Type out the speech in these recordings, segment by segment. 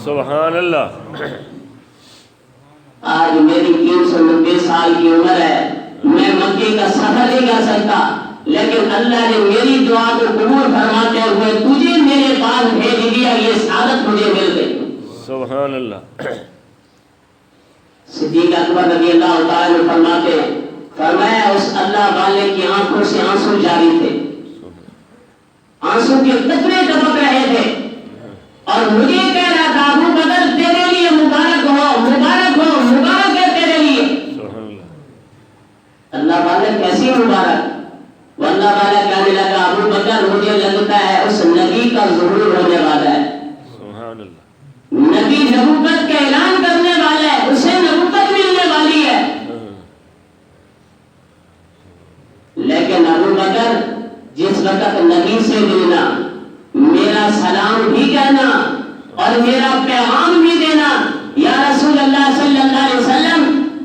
سبحان اللہ۔ آج میری 390 سال کی عمر ہے، میں مکے کا سفر نہیں کر سکتا، لیکن اللہ نے میری دعا کو قبول فرماتے ہوئے تجھے میرے پاس بھیج دیا، یہ سعادت مجھے مل گئی۔ سبحان اللہ۔ صدیق اکبر رضی اللہ تعالیٰ عنہ فرماتے، فرمایا اس اللہ والے کی آنکھوں سے آنسو جاری تھے، آنسو کے قطرے ٹپک رہے تھے، اور مجھے کہہ رہا تھا ابو بکر تیرے لیے مبارک ہو، مبارک ہو، مبارک ہے تیرے لیے۔ اللہ والے کیسی مبارک؟ وہ اللہ والا کہنے لگا ابو بکر مجھے لگتا ہے اس نبی کا ظہور ہونے والا ہے، نبی نبوت کا اعلان کرنے والا ہے، اسے نبوت ملنے والی ہے۔ لیکن ابو بکر جس وقت نبی سے ملنا، میرا سلام بھی کہنا اور میرا پیغام بھی دینا، یا رسول اللہ صلی اللہ علیہ وسلم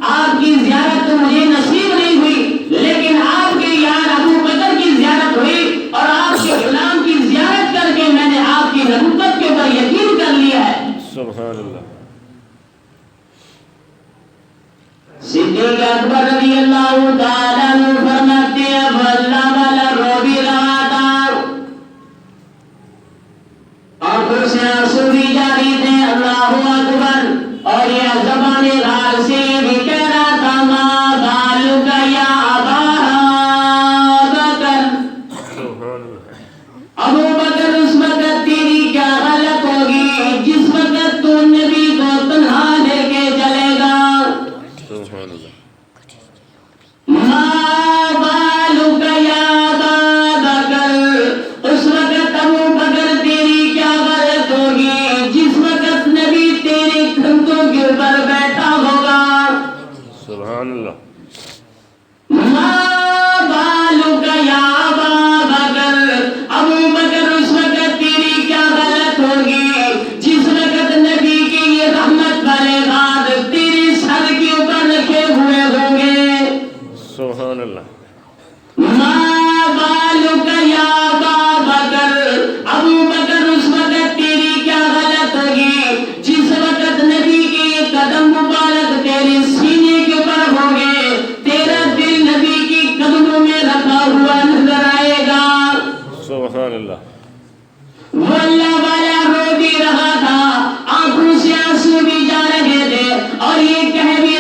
آپ کی زیارت تو مجھے نصیب نہیں ہوئی، لیکن آپ کے یار ابو بکر کی زیارت ہوئی، اور آپ کے غلام کی زیارت کر کے میں نے آپ کی نبوت کے اوپر یقین کر لیا ہے۔ سبحان اللہ۔ صدیق اکبر رضی اللہ تعالیٰ عنہ فرماتے ہیں اللہ والا رو بھی رہا تھا، آنکھوں سے آنسو بھی جاری تھے، اللہ اکبر، اور یہ زبان غار سے بھی کہہ رہا تھا ما بالک یا ابا بکر، ابو بکر اس وقت تیری کیا حالت ہوگی جس وقت تو نبی کو تنہا لے کے چلے گا۔ ما بالک یا ابا بکر، اس وقت ابو بکر تیری کیا حالت ہوگی جس وقت نبی تیرے کندھوں کے اوپر بیٹھا ہوگا۔ سبحان اللہ۔ ما بالک یا ابا بکر، ابو بکر اس وقت تیری کیا حالت ہوگی جس وقت نبی کی یہ رحمت والے ہاتھ تیرے سر کے اوپر رکھے ہوئے ہوں گے۔ سبحان اللہ۔ ما بالک یا ابا بکر، ابو بکر اس وقت تیری کیا حالت ہوگی جس وقت نبی کے یہ قدم مبارک تیرے سینے کے اوپر ہوں گے، تیرا دل نبی کی قدموں میں رکھا ہوا نظر آئے گا۔ سبحان اللہ۔ وہ اللہ والا رو بھی رہا تھا، آنکھوں سے آنسو بھی جا رہے تھے، اور یہ کہہ بھی